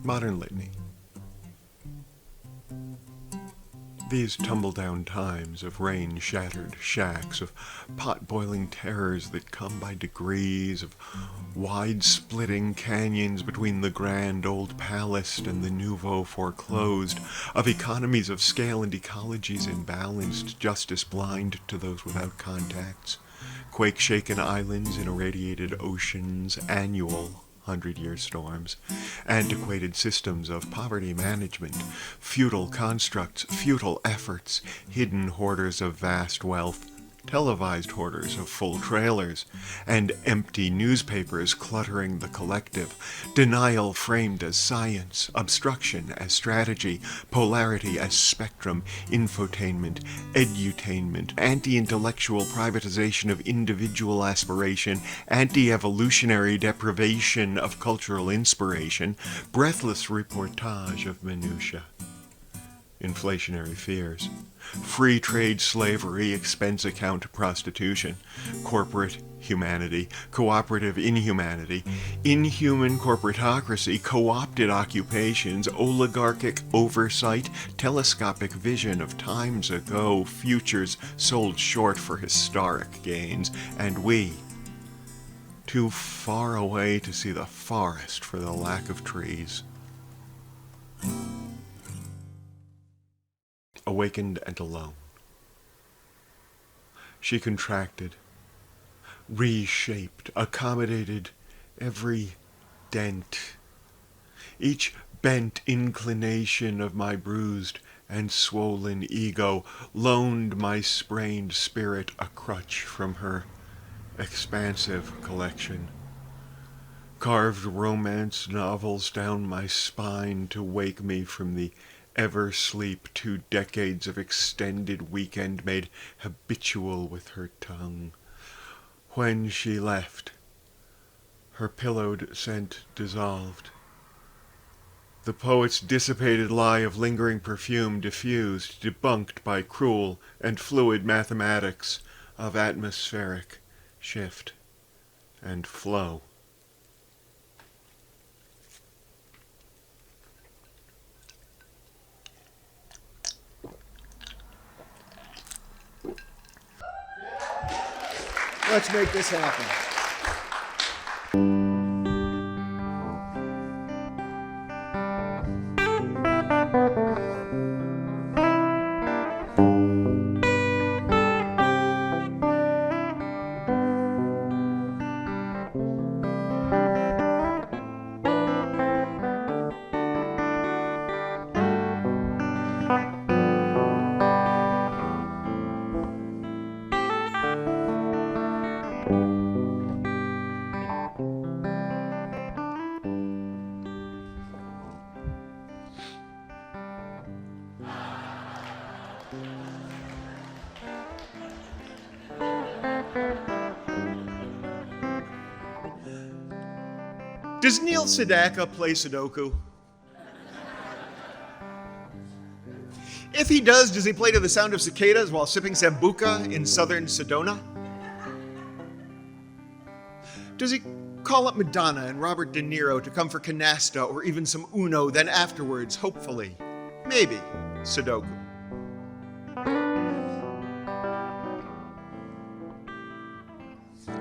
Modern Litany. These tumble-down times of rain-shattered shacks, of pot-boiling terrors that come by degrees, of wide-splitting canyons between the grand old palace and the nouveau foreclosed, of economies of scale and ecologies imbalanced, justice blind to those without contacts, quake-shaken islands in irradiated oceans, annual 100-year storms, antiquated systems of poverty management, futile constructs, futile efforts, hidden hoarders of vast wealth, televised hoarders of full trailers, and empty newspapers cluttering the collective, denial framed as science, obstruction as strategy, polarity as spectrum, infotainment, edutainment, anti-intellectual privatization of individual aspiration, anti-evolutionary deprivation of cultural inspiration, breathless reportage of minutiae. Inflationary fears, free trade slavery, expense account prostitution, corporate humanity, cooperative inhumanity, inhuman corporatocracy, co-opted occupations, oligarchic oversight, telescopic vision of times ago, futures sold short for historic gains, and we, too far away to see the forest for the lack of trees. Awakened and alone. She contracted, reshaped, accommodated every dent, each bent inclination of my bruised and swollen ego, loaned my sprained spirit a crutch from her expansive collection, carved romance novels down my spine to wake me from the ever-sleep 2 decades of extended weekend made habitual with her tongue. When she left, her pillowed scent dissolved. The poet's dissipated lie of lingering perfume diffused, debunked by cruel and fluid mathematics of atmospheric shift and flow. Let's make this happen. Does Neil Sedaka play Sudoku? If he does he play to the sound of cicadas while sipping sambuca in southern Sedona? Does he call up Madonna and Robert De Niro to come for canasta or even some Uno, then afterwards, hopefully, maybe, Sudoku?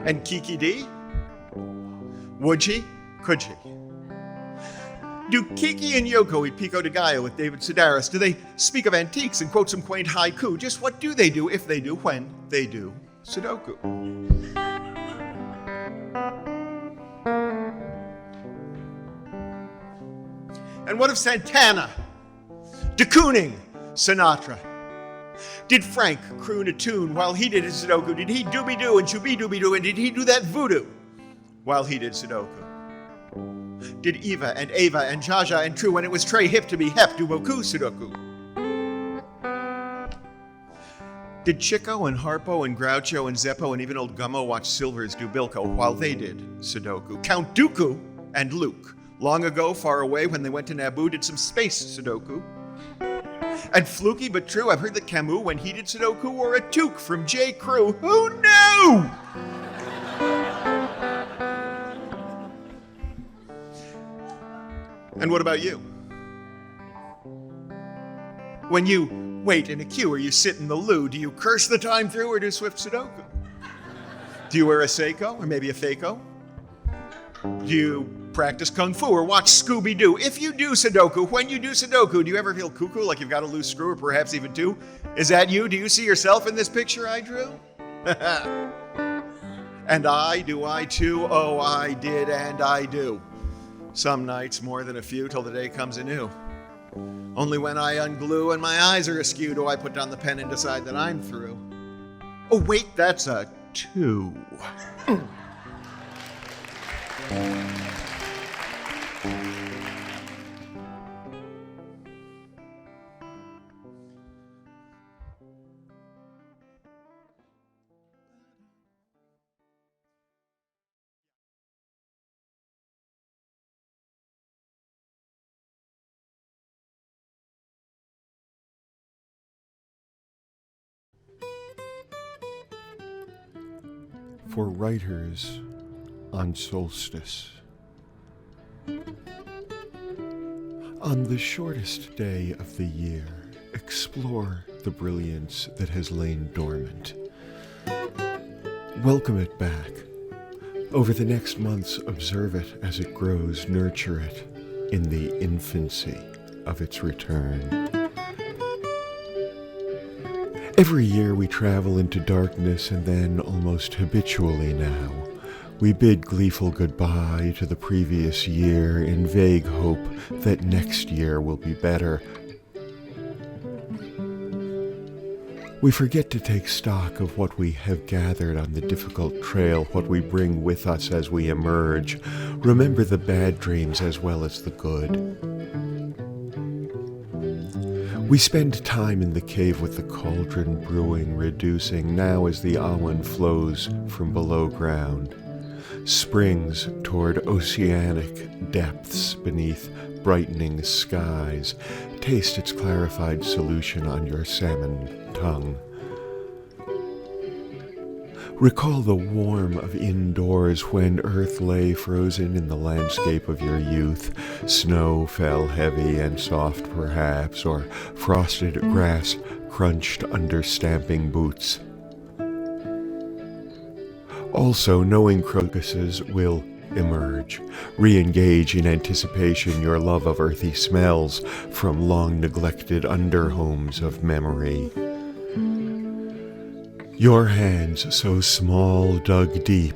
And Kiki D? Would she? Could she? Do Kiki and Yoko eat pico de gallo with David Sedaris? Do they speak of antiques and quote some quaint haiku? Just what do they do, if they do, when they do Sudoku? And what of Santana? De Kooning, Sinatra? Did Frank croon a tune while he did his Sudoku? Did he doobie-doo and shooby-dooby-doo? And did he do that voodoo while he did Sudoku? Did Eva and Ava and Jaja and True, when it was Trey hip to be hep, do Boku Sudoku? Did Chico and Harpo and Groucho and Zeppo and even old Gummo watch Silvers do Bilko while they did Sudoku? Count Dooku and Luke, long ago, far away, when they went to Naboo, did some space Sudoku. And fluky but true, I've heard that Camus, when he did Sudoku, wore a toque from J. Crew. Who knew? And what about you? When you wait in a queue or you sit in the loo, do you curse the time through or do swift Sudoku? Do you wear a Seiko or maybe a Faco? Do you practice Kung Fu or watch Scooby-Doo? If you do Sudoku, when you do Sudoku, do you ever feel cuckoo, like you've got a loose screw or perhaps even two? Is that you? Do you see yourself in this picture I drew? And I, do I too? Oh, I did and I do. Some nights more than a few till the day comes anew. Only when I unglue and my eyes are askew do I put down the pen and decide that I'm through. Oh, wait, that's a 2. For writers on solstice. On the shortest day of the year, explore the brilliance that has lain dormant. Welcome it back. Over the next months, observe it as it grows, nurture it in the infancy of its return. Every year we travel into darkness, and then, almost habitually now, we bid gleeful goodbye to the previous year in vague hope that next year will be better. We forget to take stock of what we have gathered on the difficult trail, what we bring with us as we emerge. Remember the bad dreams as well as the good. We spend time in the cave with the cauldron brewing, reducing, now as the Awan flows from below ground, springs toward oceanic depths beneath brightening skies. Taste its clarified solution on your salmon tongue. Recall the warmth of indoors when earth lay frozen in the landscape of your youth. Snow fell heavy and soft perhaps, or frosted grass crunched under stamping boots. Also, knowing crocuses will emerge. Re-engage in anticipation your love of earthy smells from long-neglected underhomes of memory. Your hands so small dug deep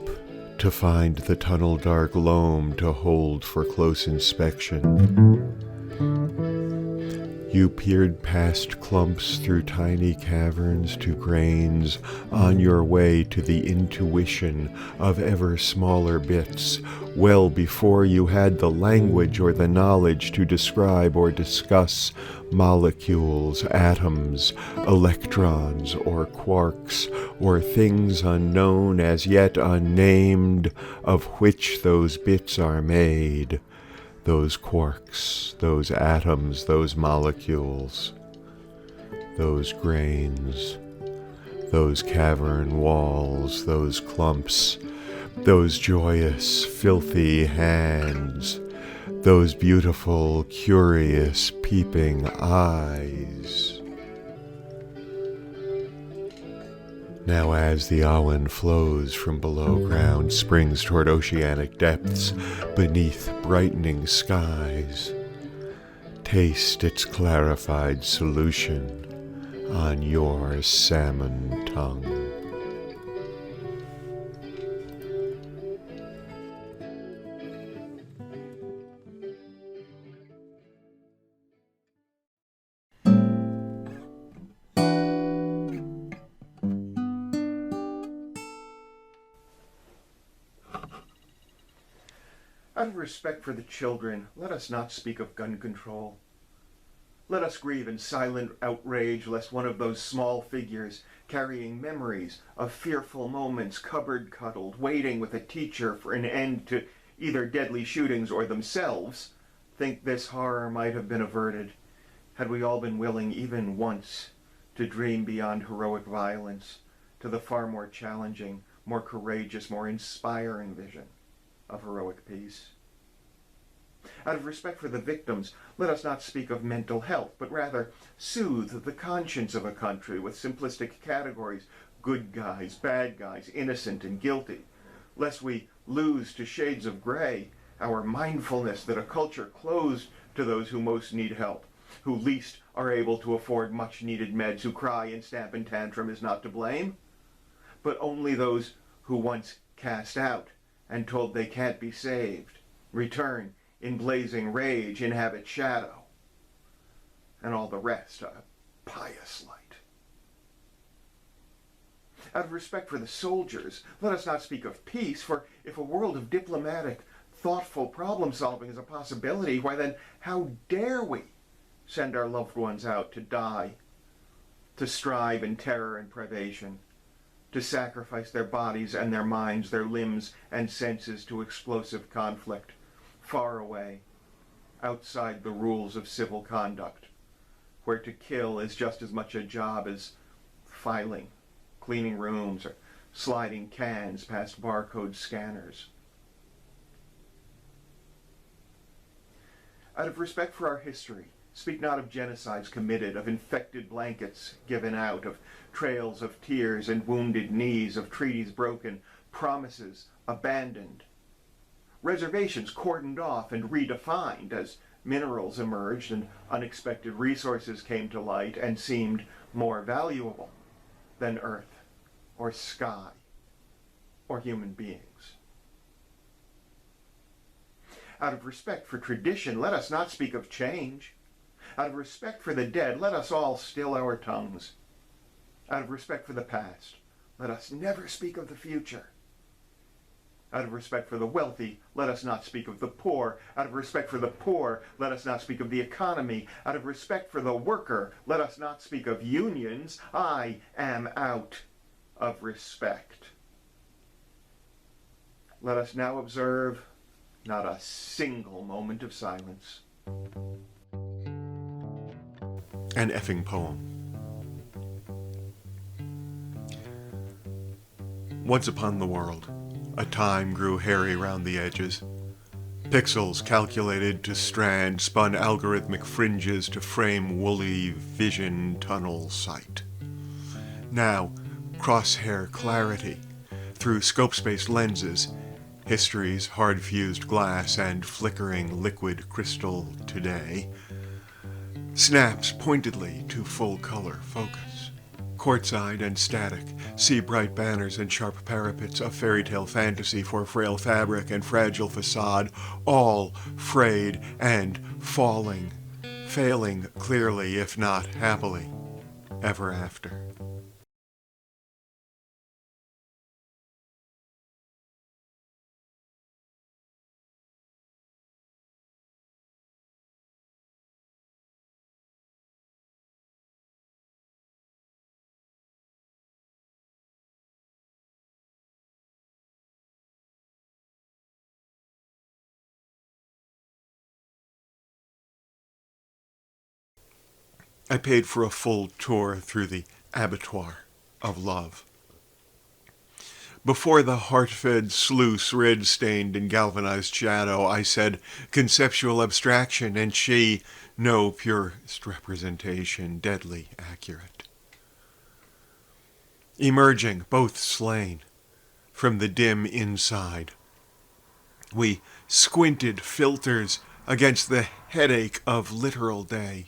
to find the tunnel-dark loam to hold for close inspection. You peered past clumps through tiny caverns to grains on your way to the intuition of ever smaller bits, well before you had the language or the knowledge to describe or discuss molecules, atoms, electrons, or quarks, or things unknown as yet unnamed, of which those bits are made. Those quarks, those atoms, those molecules, those grains, those cavern walls, those clumps, those joyous, filthy hands, those beautiful, curious, peeping eyes. Now as the Awan flows from below ground, springs toward oceanic depths, beneath brightening skies, taste its clarified solution on your salmon tongue. Out of respect for the children, let us not speak of gun control. Let us grieve in silent outrage lest one of those small figures carrying memories of fearful moments cupboard cuddled, waiting with a teacher for an end to either deadly shootings or themselves, think this horror might have been averted had we all been willing even once to dream beyond heroic violence to the far more challenging, more courageous, more inspiring vision of heroic peace. Out of respect for the victims, let us not speak of mental health, but rather soothe the conscience of a country with simplistic categories: good guys, bad guys, innocent and guilty, lest we lose to shades of gray our mindfulness that a culture closed to those who most need help, who least are able to afford much-needed meds, who cry and stamp and tantrum, is not to blame, but only those who once cast out and told they can't be saved return in blazing rage, inhabit shadow, and all the rest a pious light. Out of respect for the soldiers, let us not speak of peace, for if a world of diplomatic, thoughtful problem-solving is a possibility, why then how dare we send our loved ones out to die, to strive in terror and privation, to sacrifice their bodies and their minds, their limbs and senses to explosive conflict, far away, outside the rules of civil conduct, where to kill is just as much a job as filing, cleaning rooms, or sliding cans past barcode scanners. Out of respect for our history, speak not of genocides committed, of infected blankets given out, of trails of tears and wounded knees, of treaties broken, promises abandoned, reservations cordoned off and redefined as minerals emerged and unexpected resources came to light and seemed more valuable than earth or sky or human beings. Out of respect for tradition, let us not speak of change. Out of respect for the dead, let us all still our tongues. Out of respect for the past, let us never speak of the future. Out of respect for the wealthy, let us not speak of the poor. Out of respect for the poor, let us not speak of the economy. Out of respect for the worker, let us not speak of unions. I am out of respect. Let us now observe not a single moment of silence. An effing poem. Once upon the world, a time grew hairy round the edges. Pixels calculated to strand spun algorithmic fringes to frame woolly vision tunnel sight. Now, crosshair clarity through scope-space lenses, history's hard-fused glass and flickering liquid crystal today, snaps pointedly to full-color focus. Courtside and static, see bright banners and sharp parapets of fairy tale fantasy for frail fabric and fragile facade, all frayed and falling, failing clearly if not happily, ever after. I paid for a full tour through the abattoir of love. Before the heart-fed sluice, red-stained and galvanized shadow, I said, conceptual abstraction, and she, no purest representation, deadly accurate. Emerging, both slain, from the dim inside, we squinted filters against the headache of literal day.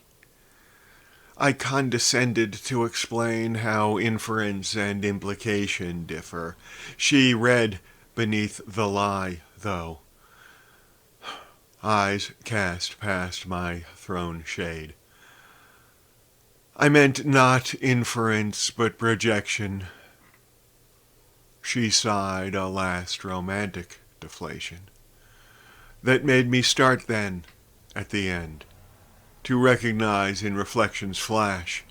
I condescended to explain how inference and implication differ. She read beneath the lie, though. Eyes cast past my throne shade. I meant not inference, but projection. She sighed a last romantic deflation that made me start then, at the end, to recognize in reflection's flash.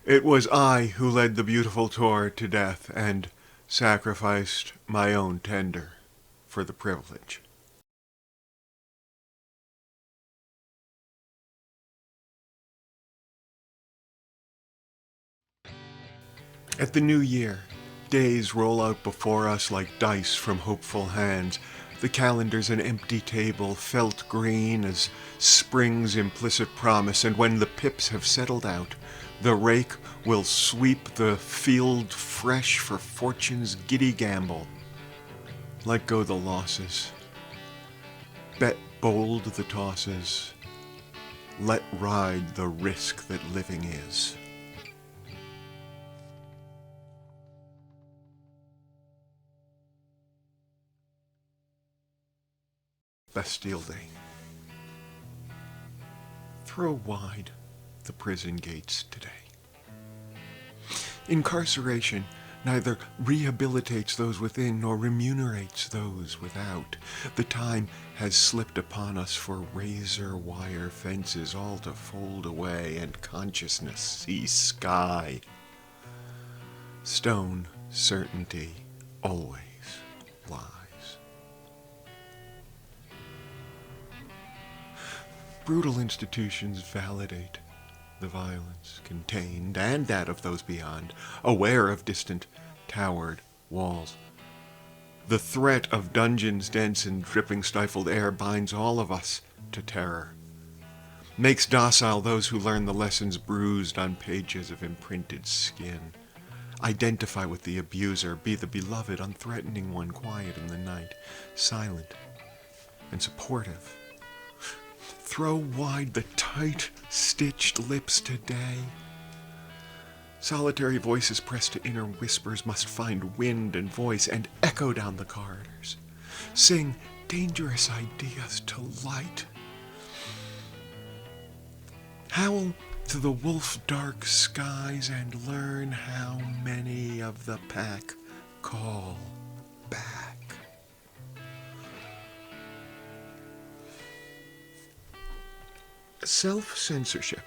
It was I who led the beautiful tour to death and sacrificed my own tender for the privilege. At the new year, days roll out before us like dice from hopeful hands. The calendar's an empty table, felt green as spring's implicit promise, and when the pips have settled out, the rake will sweep the field fresh for fortune's giddy gamble. Let go the losses. Bet bold the tosses. Let ride the risk that living is. Bastille Day. Throw wide the prison gates today. Incarceration neither rehabilitates those within nor remunerates those without. The time has slipped upon us for razor wire fences all to fold away and consciousness see sky. Stone certainty always lies. Brutal institutions validate the violence contained and that of those beyond, aware of distant towered walls. The threat of dungeons dense and dripping stifled air binds all of us to terror, makes docile those who learn the lessons bruised on pages of imprinted skin. Identify with the abuser, be the beloved, unthreatening one, quiet in the night, silent and supportive. Throw wide the tight-stitched lips today. Solitary voices pressed to inner whispers must find wind and voice and echo down the corridors. Sing dangerous ideas to light. Howl to the wolf-dark skies and learn how many of the pack call back. Self-censorship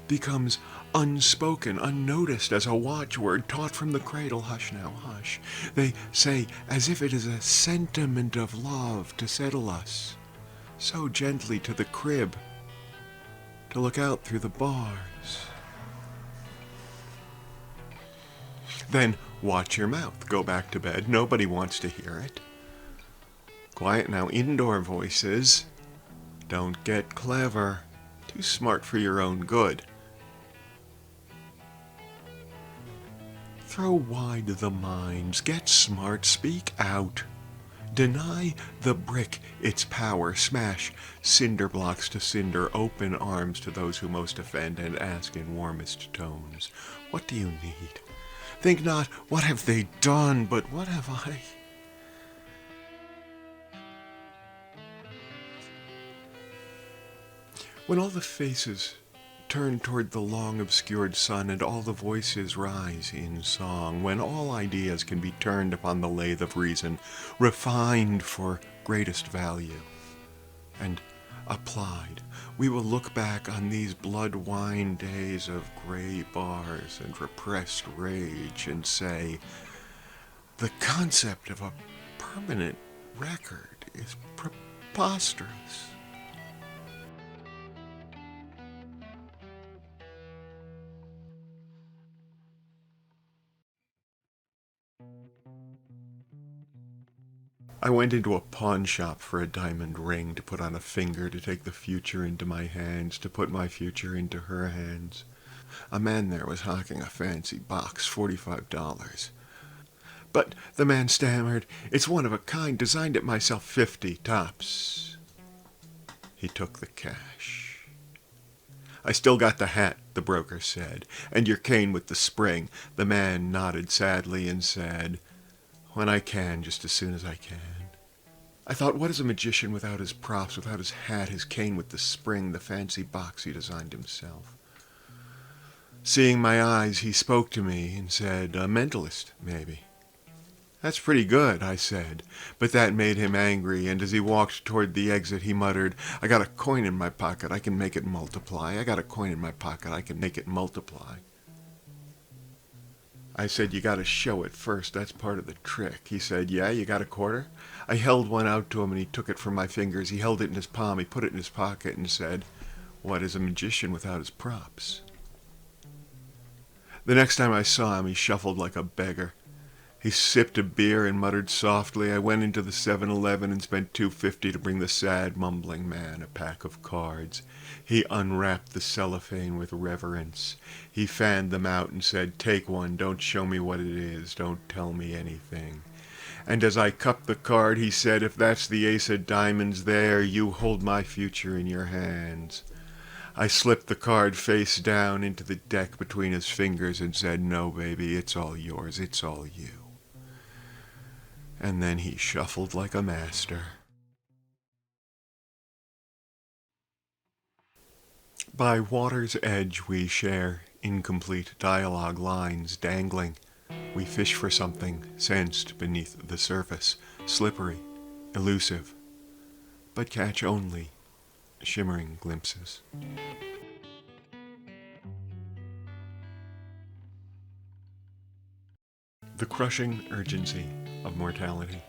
becomes unspoken, unnoticed as a watchword taught from the cradle, hush now, hush. They say as if it is a sentiment of love to settle us so gently to the crib, to look out through the bars. Then watch your mouth, go back to bed, nobody wants to hear it. Quiet now, indoor voices. Don't get clever, too smart for your own good. Throw wide the minds, get smart, speak out. Deny the brick its power, smash cinder blocks to cinder, open arms to those who most offend, and ask in warmest tones, what do you need? Think not, what have they done, but what have I? When all the faces turn toward the long obscured sun and all the voices rise in song, when all ideas can be turned upon the lathe of reason, refined for greatest value, and applied, we will look back on these blood-wine days of gray bars and repressed rage and say, the concept of a permanent record is preposterous. I went into a pawn shop for a diamond ring to put on a finger, to take the future into my hands, to put my future into her hands. A man there was hawking a fancy box, $45. But the man stammered, it's one of a kind, designed it myself, 50 tops. He took the cash. I still got the hat, the broker said, and your cane with the spring. The man nodded sadly and said, when I can, just as soon as I can. I thought, what is a magician without his props, without his hat, his cane with the spring, the fancy box he designed himself? Seeing my eyes, he spoke to me and said, a mentalist, maybe. That's pretty good, I said, but that made him angry, and as he walked toward the exit, he muttered, I got a coin in my pocket, I can make it multiply. I got a coin in my pocket, I can make it multiply. I said, you got to show it first, that's part of the trick. He said, yeah, you got a quarter? I held one out to him and he took it from my fingers. He held it in his palm, he put it in his pocket and said, what is a magician without his props? The next time I saw him, he shuffled like a beggar, He sipped a beer and muttered softly. I went into the 7-Eleven and spent $2.50 to bring the sad, mumbling man a pack of cards. He unwrapped the cellophane with reverence. He fanned them out and said, "Take one, don't show me what it is, don't tell me anything." And as I cupped the card, he said, "If that's the ace of diamonds there, you hold my future in your hands." I slipped the card face down into the deck between his fingers and said, "No, baby, it's all yours, it's all you." And then he shuffled like a master. By water's edge we share incomplete dialogue lines dangling. We fish for something sensed beneath the surface, slippery, elusive, but catch only shimmering glimpses. The crushing urgency of mortality.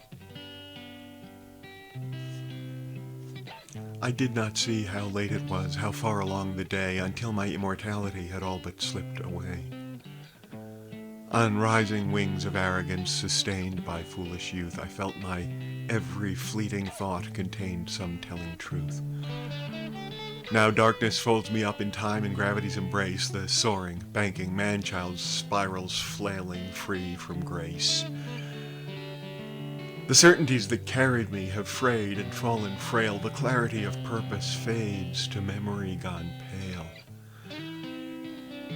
I did not see how late it was, how far along the day, until my immortality had all but slipped away. On rising wings of arrogance sustained by foolish youth, I felt my every fleeting thought contained some telling truth. Now darkness folds me up in time and gravity's embrace, the soaring, banking man-child spirals flailing free from grace. The certainties that carried me have frayed and fallen frail. The clarity of purpose fades to memory gone pale.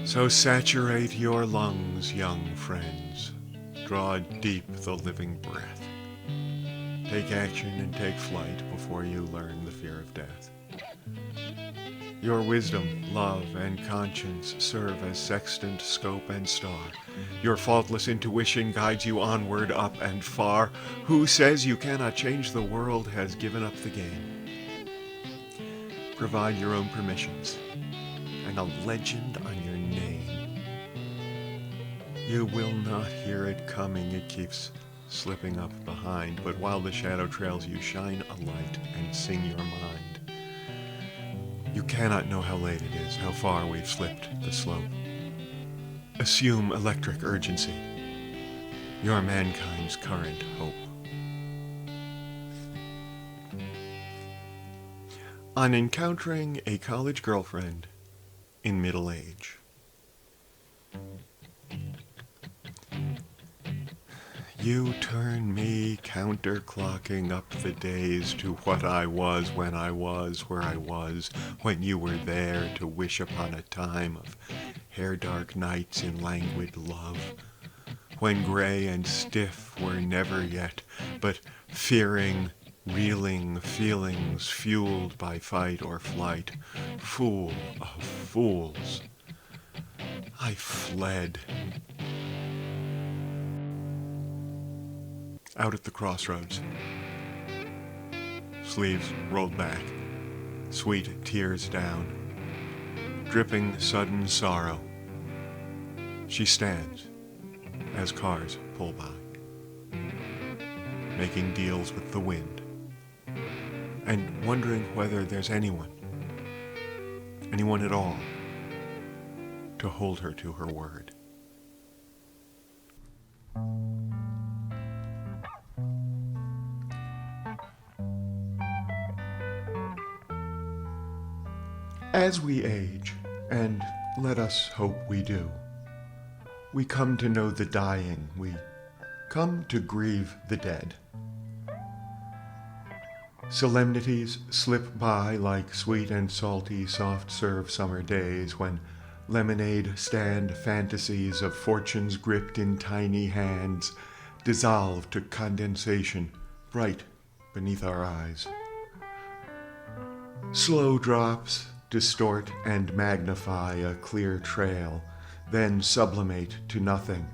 So saturate your lungs, young friends. Draw deep the living breath. Take action and take flight before you learn the fear of death. Your wisdom, love, and conscience serve as sextant, scope, and star. Your faultless intuition guides you onward, up, and far. Who says you cannot change the world has given up the game. Provide your own permissions and a legend on your name. You will not hear it coming, it keeps slipping up behind, but while the shadow trails you, shine a light and sing your mind. You cannot know how late it is, how far we've slipped the slope. Assume electric urgency. You're mankind's current hope. On encountering a college girlfriend in middle age. You turn me counterclocking up the days to what I was when I was where I was, when you were there to wish upon a time of hair-dark nights in languid love, when gray and stiff were never yet, but fearing, reeling feelings fueled by fight or flight. Fool of fools, I fled. Out at the crossroads, sleeves rolled back, sweet tears down, dripping sudden sorrow. She stands as cars pull by, making deals with the wind, and wondering whether there's anyone at all, to hold her to her word. As we age, and let us hope we do, we come to know the dying, we come to grieve the dead. Solemnities slip by like sweet and salty soft-serve summer days when lemonade stand fantasies of fortunes gripped in tiny hands dissolve to condensation bright beneath our eyes. Slow drops distort and magnify a clear trail, then sublimate to nothing,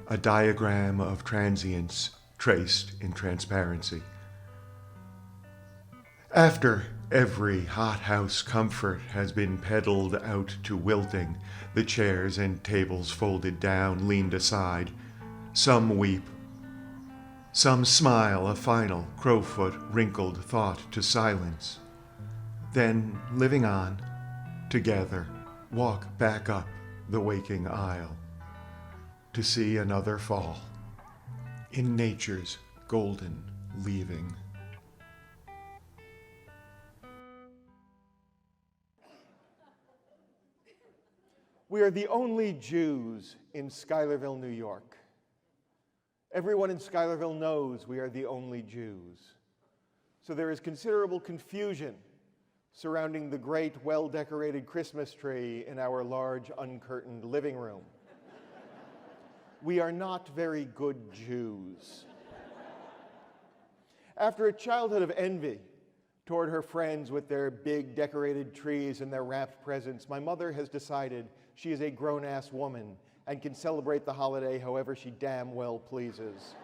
a diagram of transience traced in transparency. After every hothouse comfort has been peddled out to wilting, the chairs and tables folded down, leaned aside, some weep, some smile a final crowfoot wrinkled thought to silence. Then, living on, together, walk back up the waking aisle to see another fall in nature's golden leaving. We are the only Jews in Schuylerville, New York. Everyone in Schuylerville knows we are the only Jews. So there is considerable confusion surrounding the great, well-decorated Christmas tree in our large, uncurtained living room. We are not very good Jews. After a childhood of envy toward her friends with their big decorated trees and their wrapped presents, my mother has decided she is a grown-ass woman and can celebrate the holiday however she damn well pleases.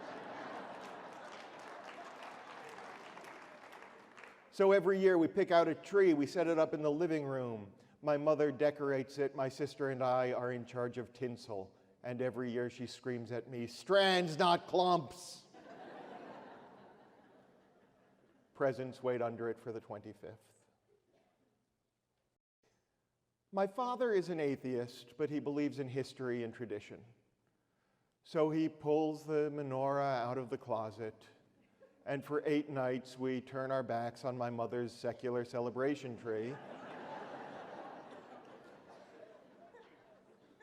So every year we pick out a tree, we set it up in the living room. My mother decorates it, my sister and I are in charge of tinsel. And every year she screams at me, "Strands, not clumps!" Presents wait under it for the 25th. My father is an atheist, but he believes in history and tradition. So he pulls the menorah out of the closet, and for 8 nights we turn our backs on my mother's secular celebration tree.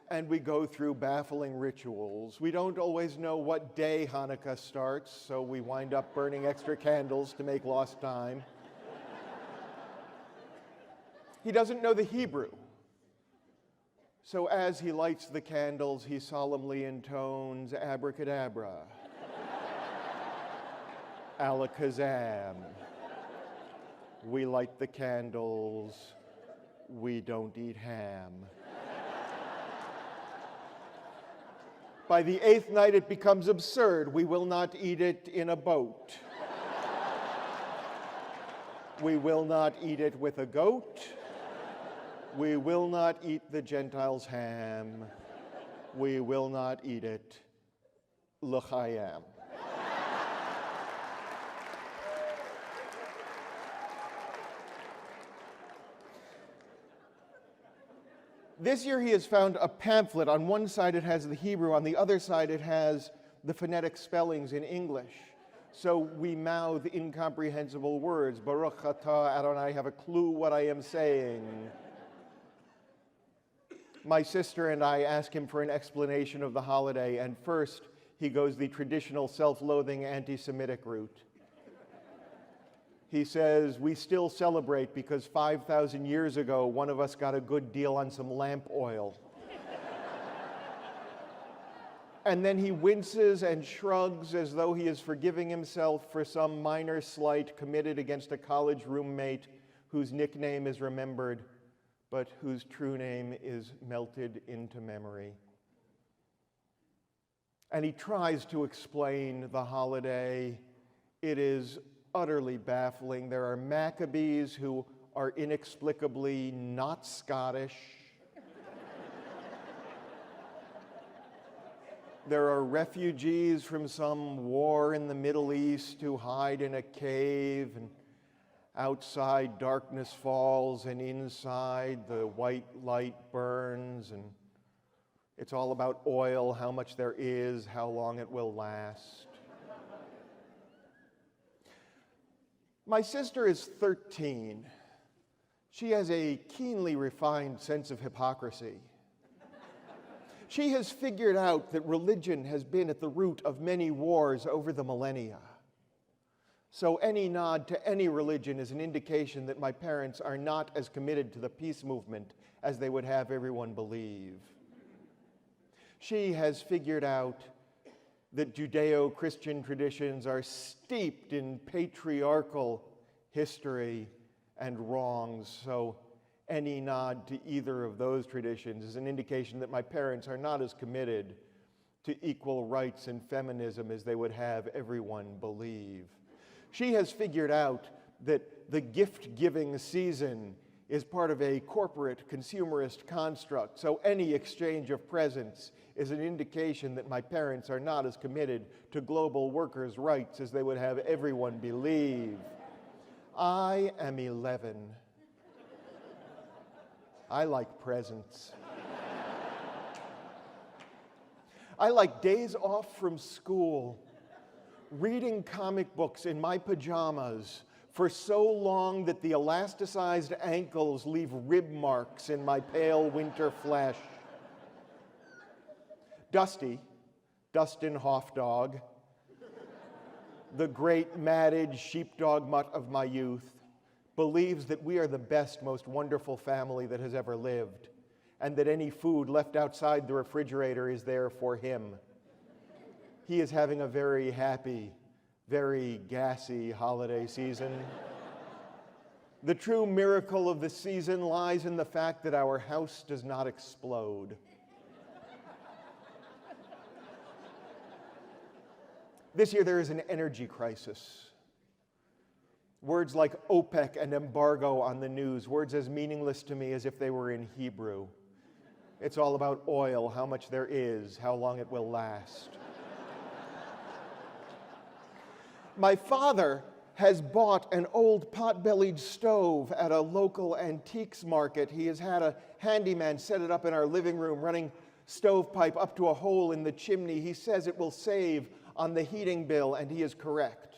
And we go through baffling rituals. We don't always know what day Hanukkah starts, so we wind up burning extra candles to make lost time. He doesn't know the Hebrew. So as he lights the candles, he solemnly intones abracadabra, alakazam. We light the candles, we don't eat ham. By the 8th night, it becomes absurd. We will not eat it in a boat. We will not eat it with a goat. We will not eat the Gentiles' ham. We will not eat it l'chaim. This year he has found a pamphlet. On one side it has the Hebrew, on the other side it has the phonetic spellings in English. So we mouth incomprehensible words. Baruch atah Adonai, have a clue what I am saying. My sister and I ask him for an explanation of the holiday, and first he goes the traditional self-loathing anti-Semitic route. He says, we still celebrate because 5,000 years ago, one of us got a good deal on some lamp oil. And then he winces and shrugs as though he is forgiving himself for some minor slight committed against a college roommate whose nickname is remembered, but whose true name is melted into memory. And he tries to explain the holiday. It is utterly baffling. There are Maccabees who are inexplicably not Scottish. There are refugees from some war in the Middle East who hide in a cave, and outside darkness falls, and inside the white light burns, and it's all about oil, how much there is, how long it will last. My sister is 13. She has a keenly refined sense of hypocrisy. She has figured out that religion has been at the root of many wars over the millennia. So any nod to any religion is an indication that my parents are not as committed to the peace movement as they would have everyone believe. She has figured out that Judeo-Christian traditions are steeped in patriarchal history and wrongs, so any nod to either of those traditions is an indication that my parents are not as committed to equal rights and feminism as they would have everyone believe. She has figured out that the gift-giving season is part of a corporate consumerist construct, so any exchange of presents is an indication that my parents are not as committed to global workers' rights as they would have everyone believe. I am 11. I like presents. I like days off from school. reading comic books in my pajamas for so long that the elasticized ankles leave rib marks in my pale winter flesh. Dusty, Dustin Hoffdog, the great matted sheepdog mutt of my youth, believes that we are the best, most wonderful family that has ever lived, and that any food left outside the refrigerator is there for him. He is having a very happy, very gassy holiday season. The true miracle of the season lies in the fact that our house does not explode. This year there is an energy crisis. Words like OPEC and embargo on the news, words as meaningless to me as if they were in Hebrew. It's all about oil, how much there is, how long it will last. My father has bought an old pot-bellied stove at a local antiques market. He has had a handyman set it up in our living room, running stovepipe up to a hole in the chimney. He says it will save on the heating bill, and he is correct.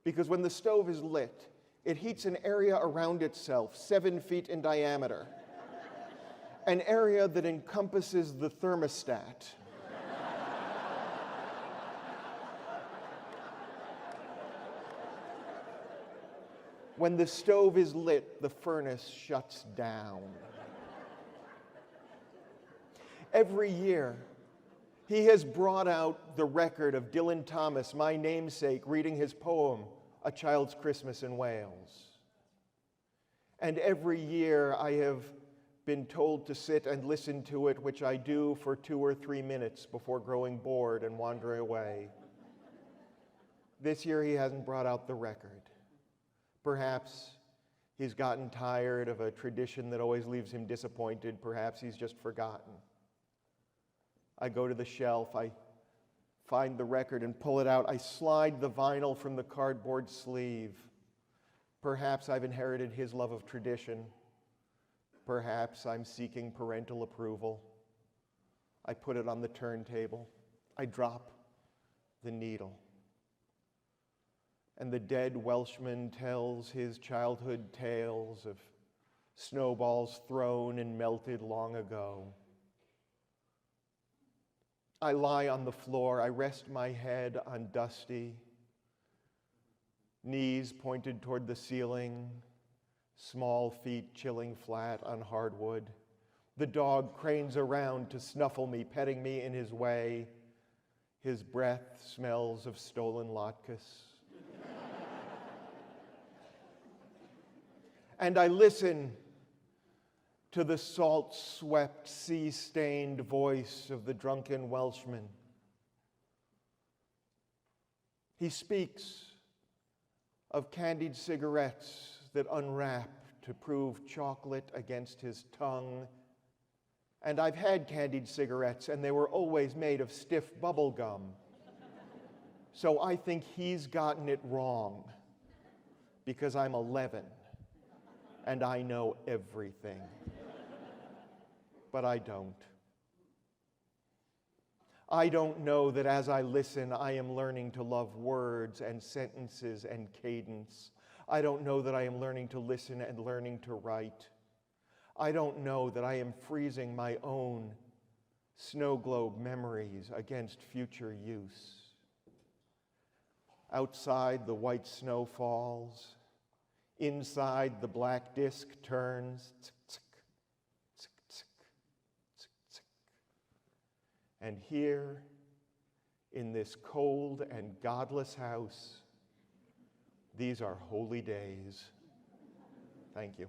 Because when the stove is lit, it heats an area around itself, 7 feet in diameter, an area that encompasses the thermostat. When the stove is lit, the furnace shuts down. Every year, he has brought out the record of Dylan Thomas, my namesake, reading his poem, A Child's Christmas in Wales. And every year I have been told to sit and listen to it, which I do for 2 or 3 minutes before growing bored and wandering away. This year he hasn't brought out the record. Perhaps he's gotten tired of a tradition that always leaves him disappointed. Perhaps he's just forgotten. I go to the shelf, I find the record and pull it out. I slide the vinyl from the cardboard sleeve. Perhaps I've inherited his love of tradition. Perhaps I'm seeking parental approval. I put it on the turntable. I drop the needle. And the dead Welshman tells his childhood tales of snowballs thrown and melted long ago. I lie on the floor, I rest my head on Dusty, knees pointed toward the ceiling, small feet chilling flat on hardwood. The dog cranes around to snuffle me, petting me in his way. His breath smells of stolen latkes. And I listen to the salt-swept, sea-stained voice of the drunken Welshman. He speaks of candied cigarettes that unwrap to prove chocolate against his tongue. And I've had candied cigarettes, and they were always made of stiff bubble gum. So I think he's gotten it wrong, because I'm 11, and I know everything. But I don't. I don't know that as I listen, I am learning to love words and sentences and cadence. I don't know that I am learning to listen and learning to write. I don't know that I am freezing my own snow globe memories against future use. Outside, the white snow falls. Inside, the black disk turns. And here, in this cold and godless house, these are holy days. Thank you.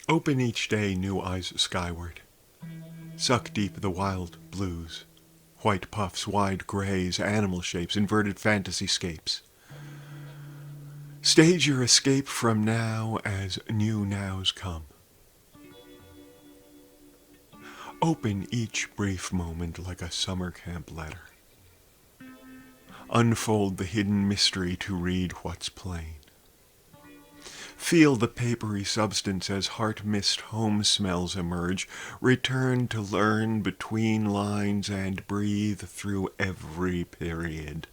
Open each day new eyes skyward. Suck deep the wild blues, white puffs, wide grays, animal shapes, inverted fantasy scapes. Stage your escape from now as new nows come. Open each brief moment like a summer camp letter. Unfold the hidden mystery to read what's plain. Feel the papery substance as heart-mist home smells emerge. Return to learn between lines and breathe through every period.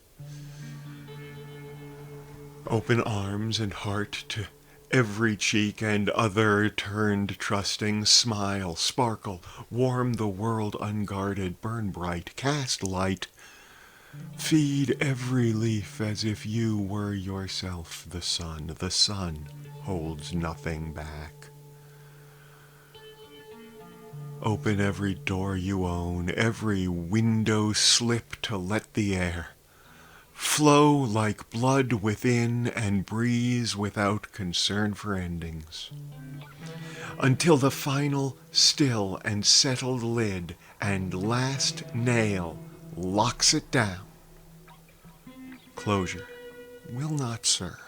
Open arms and heart to every cheek and other turned trusting. Smile, sparkle, warm the world unguarded. Burn bright, cast light. Feed every leaf as if you were yourself the sun. The sun holds nothing back. Open every door you own, every window slip to let the air flow like blood within and breeze without concern for endings. Until the final still and settled lid and last nail locks it down. Closure will not serve.